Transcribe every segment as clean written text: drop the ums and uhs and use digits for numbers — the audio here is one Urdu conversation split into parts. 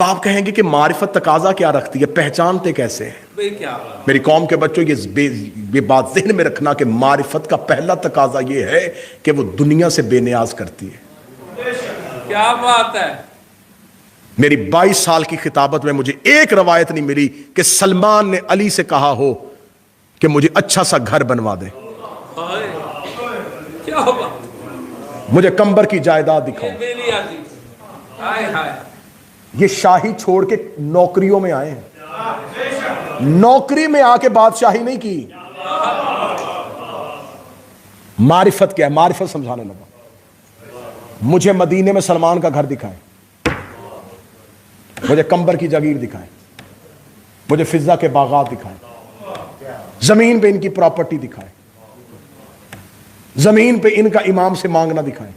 آپ کہیں گے کہ معرفت تقاضا کیا رکھتی ہے، پہچانتے کیسے ہیں؟ میری قوم کے بچوں یہ بات ذہن میں رکھنا کہ معرفت کا پہلا تقاضا یہ ہے کہ وہ دنیا سے بے نیاز کرتی ہے۔ کیا بات ہے۔ میری 22 سال کی خطابت میں مجھے ایک روایت نہیں ملی کہ سلمان نے علی سے کہا ہو کہ مجھے اچھا سا گھر بنوا دے، کیا بات، مجھے کمبر کی جائیداد دکھاؤ۔ یہ شاہی چھوڑ کے نوکریوں میں آئے ہیں، نوکری میں آ کے بادشاہی نہیں کی۔ معرفت کیا ہے؟ معرفت سمجھانے لگا۔ مجھے مدینے میں سلمان کا گھر دکھائیں، مجھے کمبر کی جاگیر دکھائیں، مجھے فضہ کے باغات دکھائیں، زمین پہ ان کی پراپرٹی دکھائیں، زمین پہ ان کا امام سے مانگنا دکھائیں۔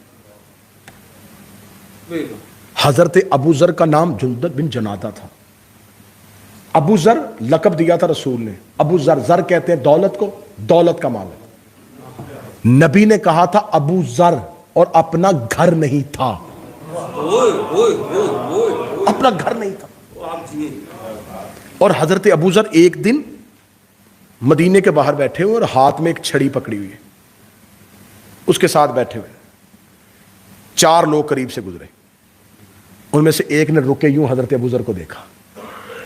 حضرت ابو ذر کا نام جندب بن جنادہ تھا۔ ابو ذر لقب دیا تھا رسول نے، ابو ذر، ذر کہتے ہیں دولت کو، دولت کا مالک۔ نبی نے کہا تھا ابو ذر، اور اپنا گھر نہیں تھا، اپنا گھر نہیں تھا۔ اور حضرت ابو ذر ایک دن مدینے کے باہر بیٹھے ہوئے اور ہاتھ میں ایک چھڑی پکڑی ہوئی ہے، اس کے ساتھ بیٹھے ہوئے 4 لوگ قریب سے گزرے، ان میں سے ایک نے رکے یوں حضرت ابو ذر کو دیکھا،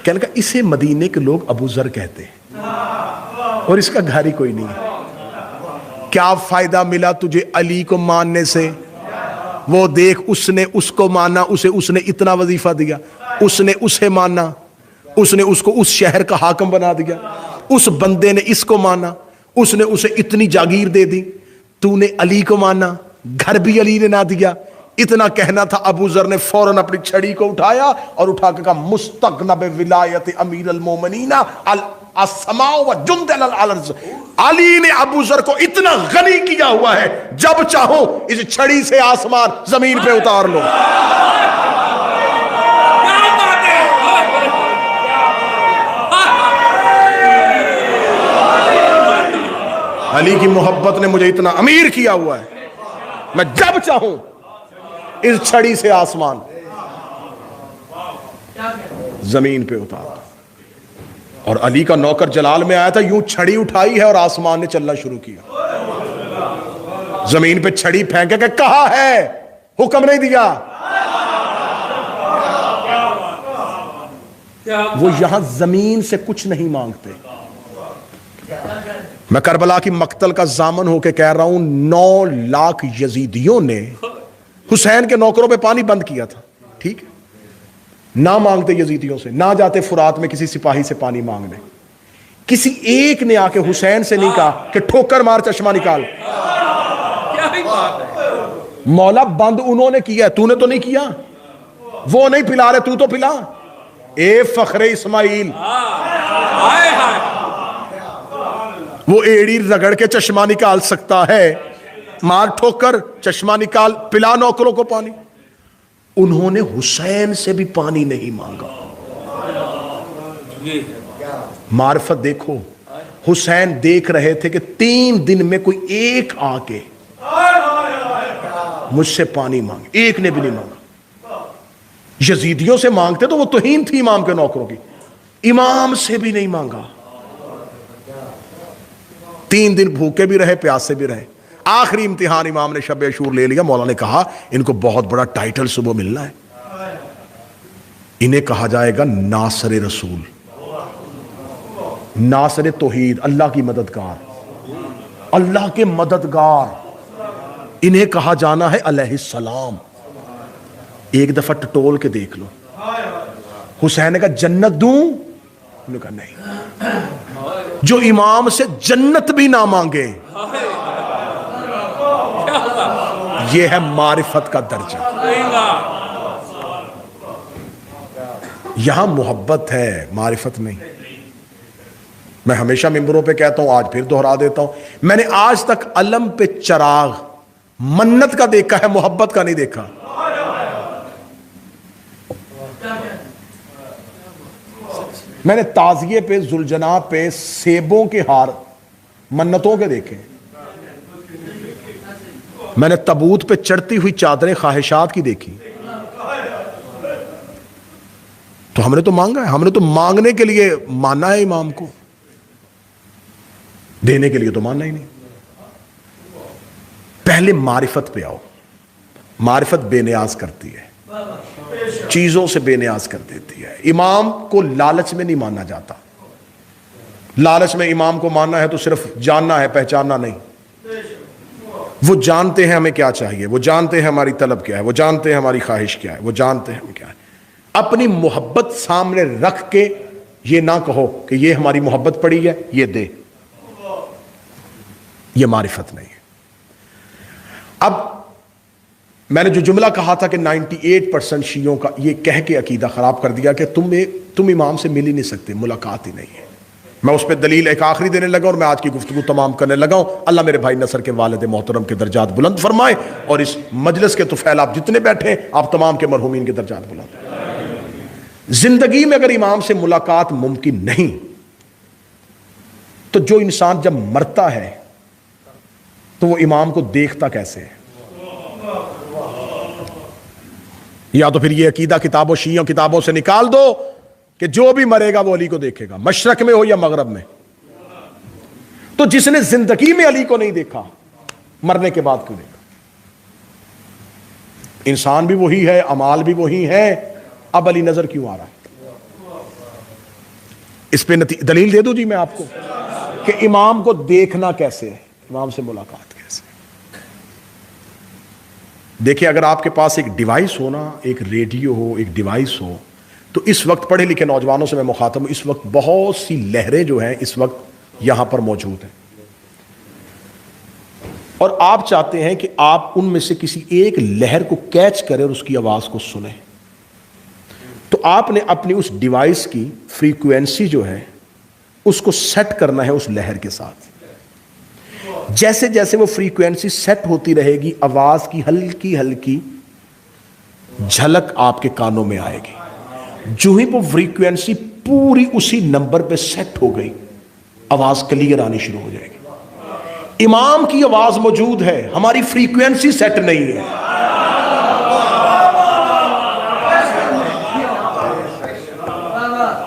کہنے لگا اسے مدینے کے لوگ ابو ذر کہتے ہیں اور اس کا گھر ہی کوئی نہیں ہے، کیا فائدہ ملا تجھے علی کو ماننے سے؟ وہ دیکھ، اس نے اس کو مانا، اس نے اتنا وظیفہ دیا، اس نے اسے مانا، اس نے اس کو اس شہر کا حاکم بنا دیا، اس بندے نے اس کو مانا، اس نے اسے اتنی جاگیر دے دی، تو نے علی کو مانا، گھر بھی علی نے نہ دیا۔ اتنا کہنا تھا، ابو ذر نے فوراً اپنی چھڑی کو اٹھایا اور اٹھا کے کہا مستغنب ولایت امیر المومنین السماء و جند الارض۔ علی نے ابو ذر کو اتنا غنی کیا ہوا ہے، جب چاہو اس چھڑی سے آسمان زمین پہ اتار لو۔ علی کی محبت نے مجھے اتنا امیر کیا ہوا ہے، میں جب چاہوں اس چھڑی سے آسمان زمین پہ اتار دوں۔ اور علی کا نوکر جلال میں آیا تھا، یوں چھڑی اٹھائی ہے اور آسمان نے چلنا شروع کیا، زمین پہ چھڑی پھینکے کہ کہا ہے، حکم نہیں دیا۔ وہ یہاں زمین سے کچھ نہیں مانگتے۔ میں کربلا کی مقتل کا ضامن ہو کے کہہ رہا ہوں، 9 لاکھ یزیدیوں نے حسین کے نوکروں پہ پانی بند کیا تھا، ٹھیک ہے، نہ مانگتے یزیدیوں سے، نہ جاتے فرات میں کسی سپاہی سے پانی مانگنے، کسی ایک نے آ کے حسین سے نہیں کہا کہ ٹھوکر مار چشمہ نکال۔ مولا بند انہوں نے کیا ہے، تو نے تو نہیں کیا، وہ نہیں پلا رہے، تو تو پلا۔ اے فخر اسماعیل، وہ ایڑی رگڑ کے چشمہ نکال سکتا ہے، مار ٹھوکر، چشمہ نکال، پلا نوکروں کو پانی۔ انہوں نے حسین سے بھی پانی نہیں مانگا۔ معرفت دیکھو، حسین دیکھ رہے تھے کہ 3 دن میں کوئی ایک آ کے مجھ سے پانی مانگے، ایک نے بھی نہیں مانگا۔ یزیدیوں سے مانگتے تو وہ توہین تھی امام کے نوکروں کی، امام سے بھی نہیں مانگا۔ 3 دن بھوکے بھی رہے، پیاسے بھی رہے۔ آخری امتحان امام نے شب عاشور لے لیا، مولا نے کہا ان کو بہت بڑا ٹائٹل صبح ملنا ہے، انہیں کہا جائے گا ناصر رسول، ناصر توحید، اللہ کی مددگار، اللہ کے مددگار، انہیں کہا جانا ہے علیہ السلام۔ ایک دفعہ ٹٹول کے دیکھ لو، حسین نے کہا جنت دوں؟ انہوں نے کہا نہیں، جو امام سے جنت بھی نہ مانگے، یہ ہے معرفت کا درجہ۔ یہاں محبت ہے، معرفت نہیں۔ میں ہمیشہ ممبروں پہ کہتا ہوں، آج پھر دہرا دیتا ہوں، میں نے آج تک علم پہ چراغ منت کا دیکھا ہے، محبت کا نہیں دیکھا۔ میں نے تعزیے پہ، ذوالجناح پہ سیبوں کے ہار منتوں کے دیکھے، میں نے تابوت پہ چڑھتی ہوئی چادریں خواہشات کی دیکھی، تو ہم نے تو مانگا ہے, ہم نے تو مانگنے کے لیے ماننا ہے امام کو, دینے کے لیے تو ماننا ہی نہیں. پہلے معرفت پہ آؤ. معرفت بے نیاز کرتی ہے, چیزوں سے بے نیاز کر دیتی ہے. امام کو لالچ میں نہیں مانا جاتا. لالچ میں امام کو ماننا ہے تو صرف جاننا ہے, پہچاننا نہیں. وہ جانتے ہیں ہمیں کیا چاہیے, وہ جانتے ہیں ہماری طلب کیا ہے, وہ جانتے ہیں ہماری خواہش کیا ہے, وہ جانتے ہیں ہمیں کیا ہے. اپنی محبت سامنے رکھ کے یہ نہ کہو کہ یہ ہماری محبت پڑی ہے, یہ دے. یہ معرفت نہیں ہے. اب میں نے جو جملہ کہا تھا کہ 98% شیعوں کا یہ کہہ کے عقیدہ خراب کر دیا کہ تم امام سے مل ہی نہیں سکتے, ملاقات ہی نہیں ہے. میں اس پہ دلیل ایک آخری دینے لگا اور میں آج کی گفتگو تمام کرنے لگا ہوں. اللہ میرے بھائی نصر کے والد محترم کے درجات بلند فرمائے, اور اس مجلس کے طفیل آپ جتنے بیٹھے ہیں آپ تمام کے مرحومین کے درجات بلند. زندگی میں اگر امام سے ملاقات ممکن نہیں تو جو انسان جب مرتا ہے تو وہ امام کو دیکھتا کیسے ہے؟ یا تو پھر یہ عقیدہ کتابوں شیعوں کتابوں سے نکال دو کہ جو بھی مرے گا وہ علی کو دیکھے گا, مشرق میں ہو یا مغرب میں. تو جس نے زندگی میں علی کو نہیں دیکھا مرنے کے بعد کیوں دیکھا؟ انسان بھی وہی ہے, اعمال بھی وہی ہے, اب علی نظر کیوں آ رہا ہے؟ اس پہ دلیل دے دوں جی میں آپ کو کہ امام کو دیکھنا کیسے ہے, امام سے ملاقات کیسے. دیکھیں اگر آپ کے پاس ایک ڈیوائس ہو نا, ایک ریڈیو ہو, ایک ڈیوائس ہو, تو اس وقت پڑھے لکھے نوجوانوں سے میں مخاطب ہوں, اس وقت بہت سی لہریں جو ہیں اس وقت یہاں پر موجود ہیں, اور آپ چاہتے ہیں کہ آپ ان میں سے کسی ایک لہر کو کیچ کریں اور اس کی آواز کو سنیں. تو آپ نے اپنی اس ڈیوائس کی فریکوینسی جو ہے اس کو سیٹ کرنا ہے اس لہر کے ساتھ. جیسے جیسے وہ فریکوینسی سیٹ ہوتی رہے گی آواز کی ہلکی ہلکی جھلک آپ کے کانوں میں آئے گی. جو ہی وہ فریکوینسی پوری اسی نمبر پہ سیٹ ہو گئی آواز کلیئر آنی شروع ہو جائے گی. امام کی آواز موجود ہے, ہماری فریکوینسی سیٹ نہیں ہے.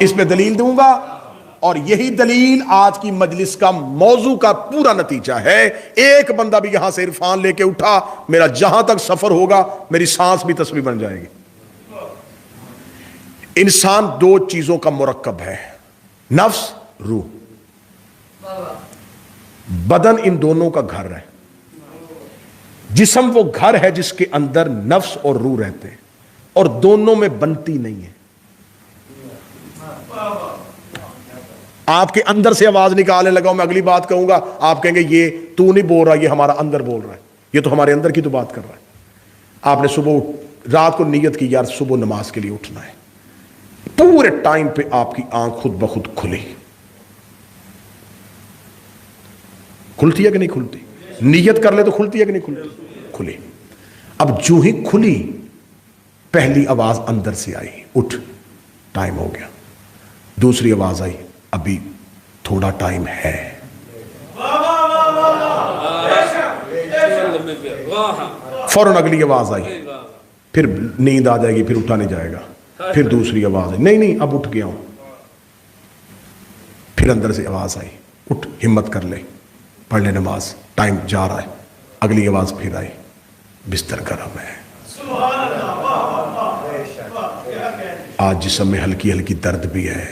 اس پہ دلیل دوں گا, اور یہی دلیل آج کی مجلس کا موضوع کا پورا نتیجہ ہے. ایک بندہ بھی یہاں سے عرفان لے کے اٹھا, میرا جہاں تک سفر ہوگا میری سانس بھی تسبیح بن جائے گی. انسان دو چیزوں کا مرکب ہے, نفس روح. بدن ان دونوں کا گھر ہے. جسم وہ گھر ہے جس کے اندر نفس اور روح رہتے ہیں, اور دونوں میں بنتی نہیں ہے. آپ کے اندر سے آواز نکالنے لگا ہوں, میں اگلی بات کہوں گا آپ کہیں گے یہ تو نہیں بول رہا, یہ ہمارا اندر بول رہا ہے, یہ تو ہمارے اندر کی تو بات کر رہا ہے. آپ نے صبح رات کو نیت کی یار صبح نماز کے لیے اٹھنا ہے, پورے ٹائم پہ آپ کی آنکھ خود بخود کھلی. کھلتی ہے کہ نہیں کھلتی؟ نیت کر لے تو کھلتی ہے کہ نہیں کھلتی؟ کھلی. اب جو ہی کھلی پہلی آواز اندر سے آئی, اٹھ ٹائم ہو گیا. دوسری آواز آئی, ابھی تھوڑا ٹائم ہے. فوراً اگلی آواز آئی, پھر نیند آ جائے گی, پھر اٹھا نہیں جائے گا. پھر دوسری آواز آئی, نہیں اب اٹھ گیا ہوں. پھر اندر سے آواز آئی, اٹھ ہمت کر لے, پڑھ لے نماز, ٹائم جا رہا ہے. اگلی آواز پھر آئی, بستر گرم ہے. آج جسم میں ہلکی ہلکی درد بھی ہے.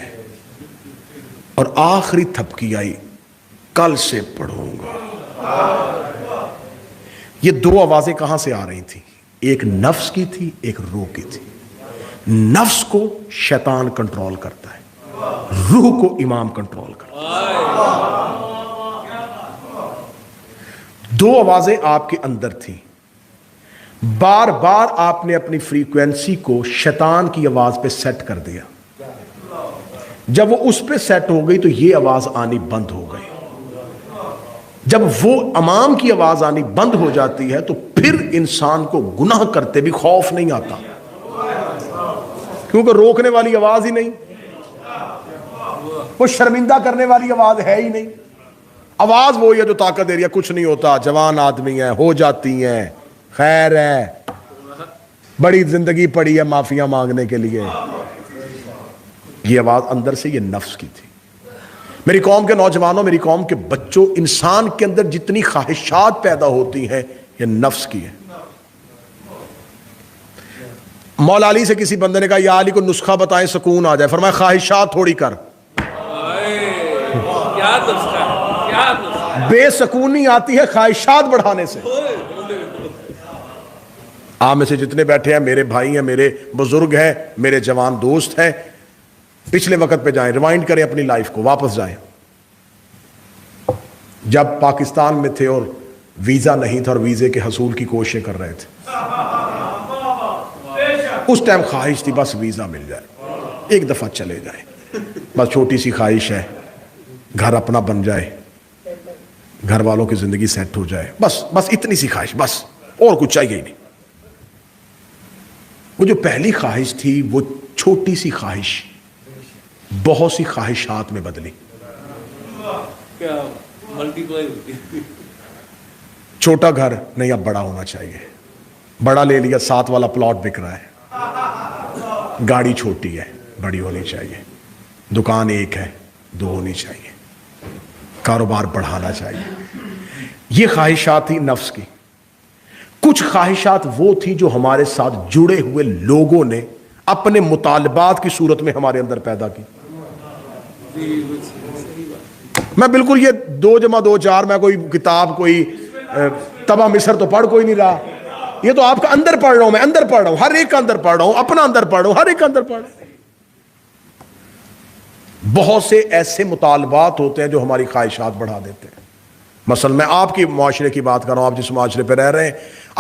اور آخری تھپکی آئی, کل سے پڑھوں گا. یہ دو آوازیں کہاں سے آ رہی تھیں؟ ایک نفس کی تھی, ایک روح کی تھی. نفس کو شیطان کنٹرول کرتا ہے, روح کو امام کنٹرول کرتا ہے. دو آوازیں آپ کے اندر تھیں, بار بار آپ نے اپنی فریکوینسی کو شیطان کی آواز پہ سیٹ کر دیا. جب وہ اس پہ سیٹ ہو گئی تو یہ آواز آنی بند ہو گئی. جب وہ امام کی آواز آنی بند ہو جاتی ہے تو پھر انسان کو گناہ کرتے بھی خوف نہیں آتا, کیونکہ روکنے والی آواز ہی نہیں, وہ شرمندہ کرنے والی آواز ہے ہی نہیں. آواز وہی ہے جو طاقت دے رہی ہے, کچھ نہیں ہوتا, جوان آدمی ہیں, ہو جاتی ہیں, خیر ہے, بڑی زندگی پڑی ہے معافیاں مانگنے کے لیے. یہ آواز اندر سے یہ نفس کی تھی. میری قوم کے نوجوانوں، میری قوم کے بچوں، انسان کے اندر جتنی خواہشات پیدا ہوتی ہیں یہ نفس کی ہے. مولا علی سے کسی بندے نے کہا یا علی کو نسخہ بتائیں سکون آ جائے. فرمایا خواہشات تھوڑی کر. کیا نسخہ ہے؟ کیا نسخہ؟ بے سکونی آتی ہے خواہشات بڑھانے سے. آپ میں سے جتنے بیٹھے ہیں میرے بھائی ہیں، میرے بزرگ ہیں، میرے جوان دوست ہیں، پچھلے وقت پہ جائیں، ریوائنڈ کریں اپنی لائف کو، واپس جائیں. جب پاکستان میں تھے اور ویزا نہیں تھا اور ویزے کے حصول کی کوششیں کر رہے تھے، اس ٹائم خواہش تھی بس ویزا مل جائے، ایک دفعہ چلے جائیں، بس چھوٹی سی خواہش ہے، گھر اپنا بن جائے، گھر والوں کی زندگی سیٹ ہو جائے، بس اتنی سی خواہش، بس اور کچھ چاہیے ہی نہیں. وہ جو پہلی خواہش تھی وہ چھوٹی سی خواہش بہت سی خواہشات میں بدلی. کیا ملٹی پلائی ہوتی ہے. چھوٹا گھر نہیں، اب بڑا ہونا چاہیے. بڑا لے لیا، 7 والا پلاٹ بک رہا ہے. گاڑی چھوٹی ہے، بڑی ہونی چاہیے. دکان ایک ہے، 2 ہونی چاہیے. کاروبار بڑھانا چاہیے. یہ خواہشات تھی نفس کی. کچھ خواہشات وہ تھی جو ہمارے ساتھ جڑے ہوئے لوگوں نے اپنے مطالبات کی صورت میں ہمارے اندر پیدا کی. میں بالکل یہ 2 × 2 = 4 میں کوئی کتاب، کوئی تبا مصر تو پڑھ کوئی نہیں رہا. یہ تو آپ کا اندر پڑھ رہا ہوں، میں اندر پڑھ رہا ہوں، ہر ایک کا اندر پڑھ رہا ہوں، اپنا اندر پڑھ رہا ہوں، ہر ایک کا اندر پڑھ رہا ہوں. بہت سے ایسے مطالبات ہوتے ہیں جو ہماری خواہشات بڑھا دیتے ہیں. مثلا میں آپ کی معاشرے کی بات کر رہا ہوں، آپ جس معاشرے پہ رہ رہے ہیں،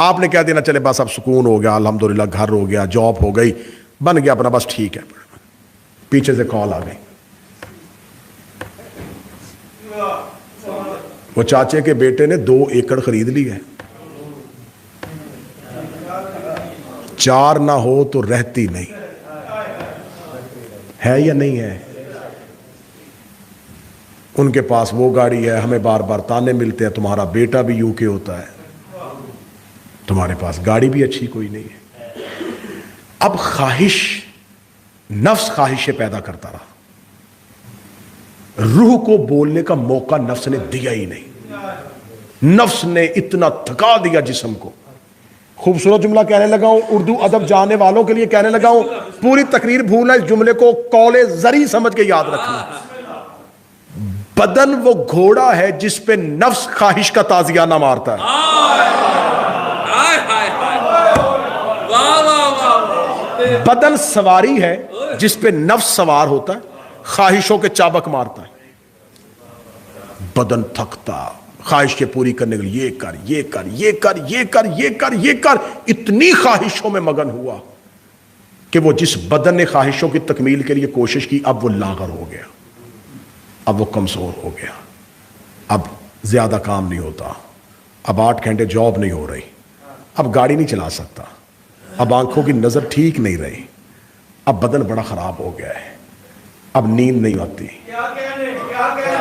آپ نے کہہ دینا چلے بس اب سکون ہو گیا، الحمدللہ گھر ہو گیا، جاب ہو گئی، بن گیا اپنا، بس ٹھیک ہے. پیچھے سے کال آ گئی، وہ چاچے کے بیٹے نے 2 ایکڑ خرید لی ہے. 4 نہ ہو تو رہتی نہیں ہے یا نہیں ہے. ان کے پاس وہ گاڑی ہے، ہمیں بار بار تانے ملتے ہیں تمہارا بیٹا بھی یو کے ہوتا ہے، تمہارے پاس گاڑی بھی اچھی کوئی نہیں ہے. اب خواہش، نفس خواہشیں پیدا کرتا رہا. روح کو بولنے کا موقع نفس نے دیا ہی نہیں. نفس نے اتنا تھکا دیا جسم کو. خوبصورت جملہ کہنے لگا ہوں، اردو ادب جاننے والوں کے لیے کہنے لگا ہوں، پوری تقریر بھولنا، اس جملے کو قول زری سمجھ کے یاد رکھنا. بدن وہ گھوڑا ہے جس پہ نفس خواہش کا تازیانہ مارتا ہے. بدن سواری ہے جس پہ نفس سوار ہوتا ہے، خواہشوں کے چابک مارتا ہے. بدن تھکتا، خواہش کے پوری کرنے کے لیے یہ کر، یہ کر، یہ کر، یہ کر، یہ کر، یہ کر، اتنی خواہشوں میں مگن ہوا کہ وہ جس بدن نے خواہشوں کی تکمیل کے لیے کوشش کی، اب وہ لاغر ہو گیا، اب وہ کمزور ہو گیا. اب زیادہ کام نہیں ہوتا، اب 8 گھنٹے جاب نہیں ہو رہی، اب گاڑی نہیں چلا سکتا، اب آنکھوں کی نظر ٹھیک نہیں رہی، اب بدن بڑا خراب ہو گیا ہے، اب نیند نہیں آتی،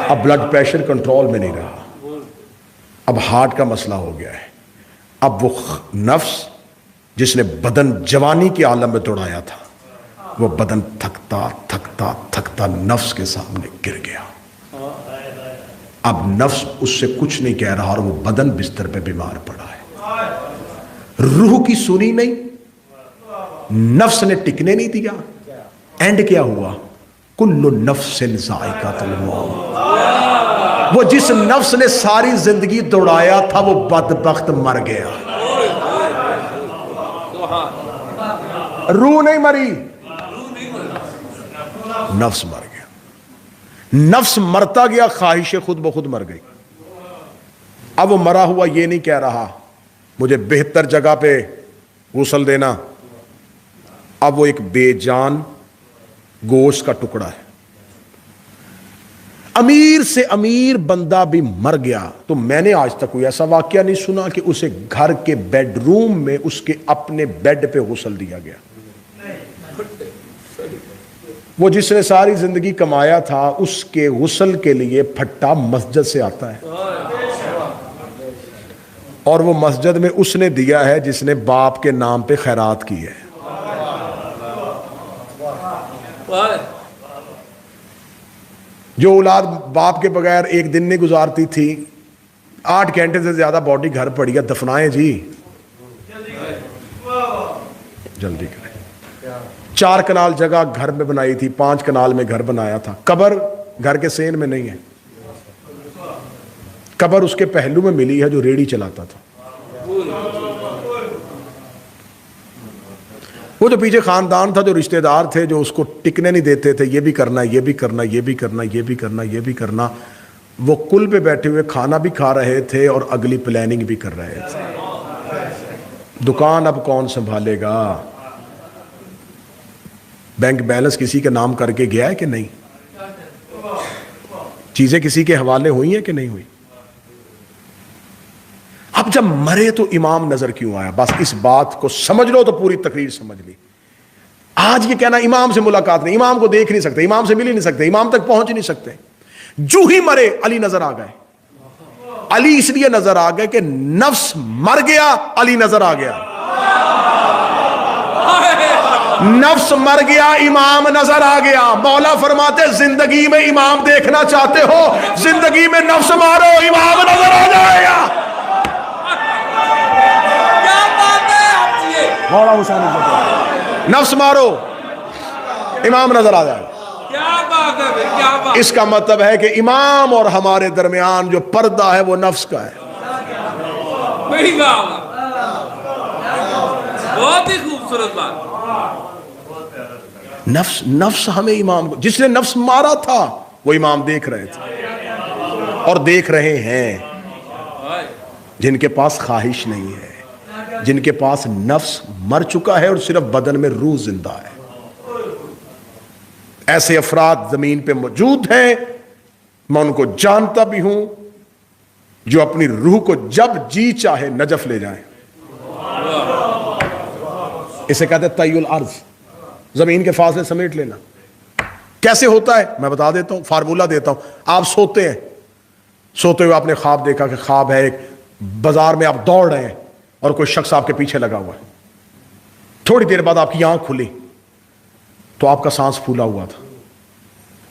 اب بلڈ پریشر کنٹرول میں نہیں رہا، اب ہارٹ کا مسئلہ ہو گیا ہے. اب وہ نفس جس نے بدن جوانی کے عالم میں دوڑایا تھا، وہ بدن تھکتا تھکتا تھکتا نفس کے سامنے گر گیا. اب نفس اس سے کچھ نہیں کہہ رہا اور وہ بدن بستر پہ بیمار پڑا ہے. روح کی سنی نہیں، نفس نے ٹکنے نہیں دیا. اینڈ کیا ہوا؟ کل نفس ذائقۃ الموت. وہ جس نفس نے ساری زندگی دوڑایا تھا وہ بدبخت مر گیا. روح نہیں مری، نفس مر گیا. نفس مرتا گیا، خواہشیں خود بخود مر گئی. اب وہ مرا ہوا یہ نہیں کہہ رہا مجھے بہتر جگہ پہ غسل دینا. اب وہ ایک بے جان گوشت کا ٹکڑا ہے. امیر سے امیر بندہ بھی مر گیا تو میں نے آج تک کوئی ایسا واقعہ نہیں سنا کہ اسے گھر کے بیڈ روم میں اس کے اپنے بیڈ پہ غسل دیا گیا. وہ جس نے ساری زندگی کمایا تھا اس کے غسل کے لیے پھٹا مسجد سے آتا ہے، اور وہ مسجد میں اس نے دیا ہے جس نے باپ کے نام پہ خیرات کی ہے. جو اولاد باپ کے بغیر ایک دن نہیں گزارتی تھی، 8 گھنٹے سے زیادہ باڈی گھر پڑی ہے، دفنائیں جی، جلدی کریں۔ 4 کنال جگہ گھر میں بنائی تھی، 5 کنال میں گھر بنایا تھا، قبر گھر کے سین میں نہیں ہے، قبر اس کے پہلو میں ملی ہے جو ریڑھی چلاتا تھا۔ وہ جو پیچھے خاندان تھا، جو رشتہ دار تھے، جو اس کو ٹکنے نہیں دیتے تھے، یہ بھی کرنا، یہ بھی کرنا، یہ بھی کرنا، یہ بھی کرنا، یہ بھی کرنا، وہ کل پہ بیٹھے ہوئے کھانا بھی کھا رہے تھے اور اگلی پلاننگ بھی کر رہے تھے۔ دکان اب کون سنبھالے گا؟ بینک بیلنس کسی کے نام کر کے گیا ہے کہ نہیں؟ چیزیں کسی کے حوالے ہوئی ہیں کہ نہیں ہوئی؟ اب جب مرے تو امام نظر کیوں آیا؟ بس اس بات کو سمجھ لو تو پوری تقریر سمجھ لی۔ آج یہ کہنا امام سے ملاقات نہیں، امام کو دیکھ نہیں سکتے، امام سے مل ہی نہیں سکتے، امام تک پہنچ ہی نہیں سکتے، جو ہی مرے علی نظر آ گئے۔ علی اس لیے نظر آ گئے کہ نفس مر گیا، علی نظر آ گیا۔ نفس مر گیا، امام نظر آ گیا۔ مولا فرماتے زندگی میں امام دیکھنا چاہتے ہو، زندگی میں نفس مارو، امام نظر آ جائے گا۔ مولا حسین نفس مارو، امام نظر آ جائے گا۔ اس کا مطلب ہے کہ امام اور ہمارے درمیان جو پردہ ہے وہ نفس کا ہے۔ بہت ہی خوبصورت بات۔ نفس ہمیں امام کو، جس نے نفس مارا تھا وہ امام دیکھ رہے تھے اور دیکھ رہے ہیں۔ جن کے پاس خواہش نہیں ہے، جن کے پاس نفس مر چکا ہے اور صرف بدن میں روح زندہ ہے، ایسے افراد زمین پہ موجود ہیں۔ میں ان کو جانتا بھی ہوں جو اپنی روح کو جب جی چاہے نجف لے جائیں۔ اسے کہتے ہیں طی الارض، زمین کے فاصلے سمیٹ لینا۔ کیسے ہوتا ہے میں بتا دیتا ہوں، فارمولہ دیتا ہوں۔ آپ سوتے ہیں، سوتے ہوئے آپ نے خواب دیکھا کہ خواب ہے ایک بازار میں آپ دوڑ رہے ہیں اور کوئی شخص آپ کے پیچھے لگا ہوا ہے۔ تھوڑی دیر بعد آپ کی آنکھ کھلی تو آپ کا سانس پھولا ہوا تھا،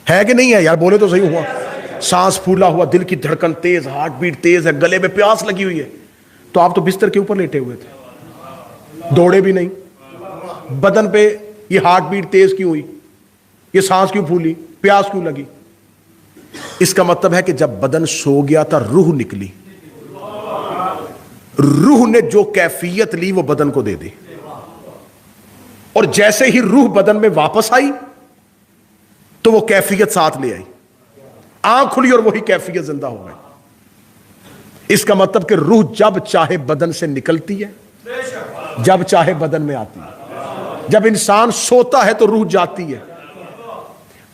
ہے کہ نہیں ہے یار؟ بولے تو صحیح ہوا۔ سانس پھولا ہوا، دل کی دھڑکن تیز، ہارٹ بیٹ تیز ہے، گلے میں پیاس لگی ہوئی ہے، تو آپ تو بستر کے اوپر لیٹے ہوئے تھے، دوڑے بھی نہیں۔ بدن پہ یہ ہارٹ بیٹ تیز کیوں ہوئی؟ یہ سانس کیوں پھولی؟ پیاس کیوں لگی؟ اس کا مطلب ہے کہ جب بدن سو گیا تھا روح نکلی، روح نے جو کیفیت لی وہ بدن کو دے دی، اور جیسے ہی روح بدن میں واپس آئی تو وہ کیفیت ساتھ لے آئی، آنکھ کھلی اور وہی کیفیت زندہ ہو گئی۔ اس کا مطلب کہ روح جب چاہے بدن سے نکلتی ہے، جب چاہے بدن میں آتی ہے۔ جب انسان سوتا ہے تو روح جاتی ہے۔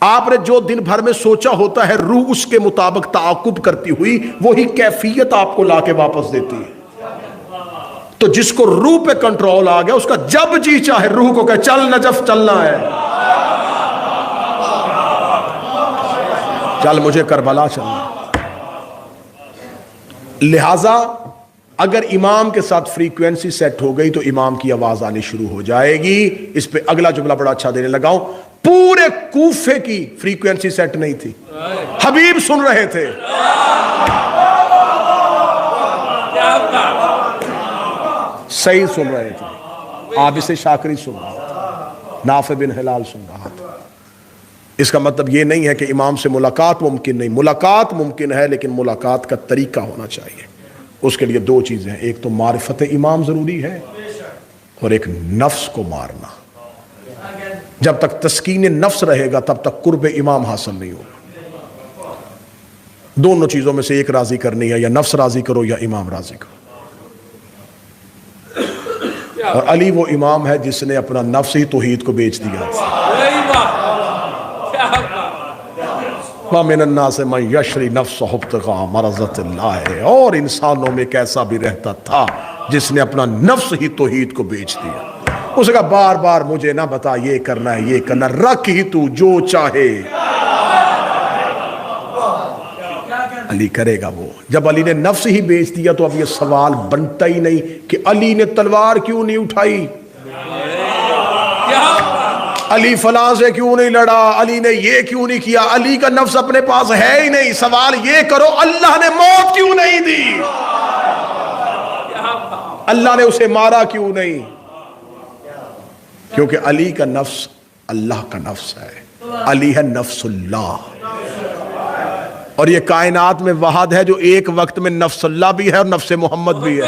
آپ نے جو دن بھر میں سوچا ہوتا ہے روح اس کے مطابق تعاقب کرتی ہوئی وہی کیفیت آپ کو لا کے واپس دیتی ہے۔ تو جس کو روح پہ کنٹرول آ گیا اس کا جب جی چاہے روح کو کہ چل نجف چلنا ہے، چل مجھے کربلا چلنا ہے۔ لہذا اگر امام کے ساتھ فریکوینسی سیٹ ہو گئی تو امام کی آواز آنی شروع ہو جائے گی۔ اس پہ اگلا جملہ بڑا اچھا دینے لگا ہوں، پورے کوفے کی فریکوینسی سیٹ نہیں تھی، حبیب سن رہے تھے۔ صحیح سن رہے تھے، عابس شاکری سن رہا تھا، نافع بن ہلال سن رہا تھا۔ اس کا مطلب یہ نہیں ہے کہ امام سے ملاقات ممکن نہیں، ملاقات ممکن ہے، لیکن ملاقات کا طریقہ ہونا چاہیے۔ اس کے لیے 2 چیزیں ہیں، ایک تو معرفت امام ضروری ہے اور ایک نفس کو مارنا۔ جب تک تسکین نفس رہے گا تب تک قرب امام حاصل نہیں ہوگا۔ دونوں چیزوں میں سے ایک راضی کرنی ہے، یا نفس راضی کرو یا امام راضی کرو۔ اور علی وہ امام ہے جس نے اپنا نفس ہی توحید کو بیچ دیا۔ وَمِنَ النَّاسِ مَن يَشْرِي نَفْسَهُ ابْتِغَاءَ مَرْضَاتِ اللَّهِ، اور انسانوں میں ایک ایسا بھی رہتا تھا جس نے اپنا نفس ہی توحید کو بیچ دیا۔ اس نے کہا بار بار مجھے نہ بتا یہ کرنا ہے یہ کرنا، رکھ ہی تو جو چاہے، علی کرے گا وہ۔ جب علی نے نفس ہی بیچ دیا تو اب یہ سوال بنتا ہی نہیں کہ علی نے تلوار کیوں نہیں اٹھائی۔ علی فلاں سے کیوں نہیں لڑا، علی نے یہ کیوں نہیں کیا، علی کا نفس اپنے پاس ہے ہی نہیں. سوال یہ کرو اللہ نے موت کیوں نہیں دی، اللہ نے اسے مارا کیوں نہیں؟ کیونکہ علی کا نفس اللہ کا نفس ہے، علی ہے نفس اللہ. اور یہ کائنات میں واحد ہے جو ایک وقت میں نفس اللہ بھی ہے اور نفس محمد بھی ہے.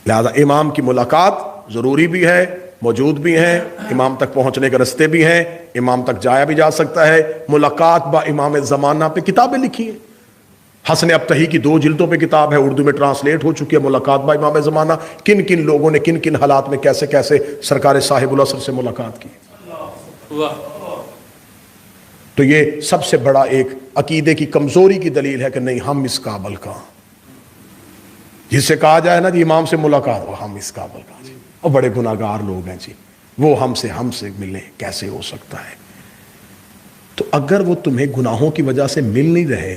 لہذا امام کی ملاقات ضروری بھی ہے، موجود بھی ہیں، امام تک پہنچنے کے رستے بھی ہیں، امام تک جایا بھی جا سکتا ہے. ملاقات با امام زمانہ پہ کتابیں لکھی ہیں. حسن ابتہی کی 2 جلدوں پہ کتاب ہے، اردو میں ٹرانسلیٹ ہو چکی ہے. ملاقات با امام زمانہ، کن کن لوگوں نے کن کن حالات میں کیسے کیسے سرکار صاحب العصر سے ملاقات کی. تو یہ سب سے بڑا ایک عقیدے کی کمزوری کی دلیل ہے کہ نہیں ہم اس قابل کا، جس سے کہا جائے نا جی امام سے ملاقات ہو، ہم اس قابل کا جی، اور بڑے گناہگار لوگ ہیں جی، وہ ہم سے ملیں، کیسے ہو سکتا ہے؟ تو اگر وہ تمہیں گناہوں کی وجہ سے مل نہیں رہے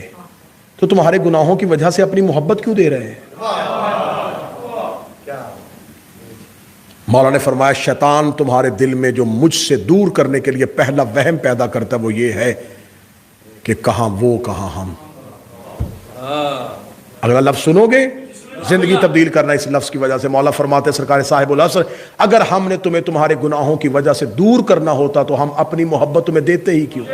تو تمہارے گناہوں کی وجہ سے اپنی محبت کیوں دے رہے ہیں؟ مولا نے فرمایا شیطان تمہارے دل میں جو مجھ سے دور کرنے کے لیے پہلا وہم پیدا کرتا ہے وہ یہ ہے کہ کہاں وہ کہاں ہم. اگر لفظ سنو گے زندگی تبدیل کرنا اس لفظ کی وجہ سے. مولا فرماتے سرکار صاحب العصر اگر ہم نے تمہیں تمہارے گناہوں کی وجہ سے دور کرنا ہوتا تو ہم اپنی محبت تمہیں دیتے ہی کیوں؟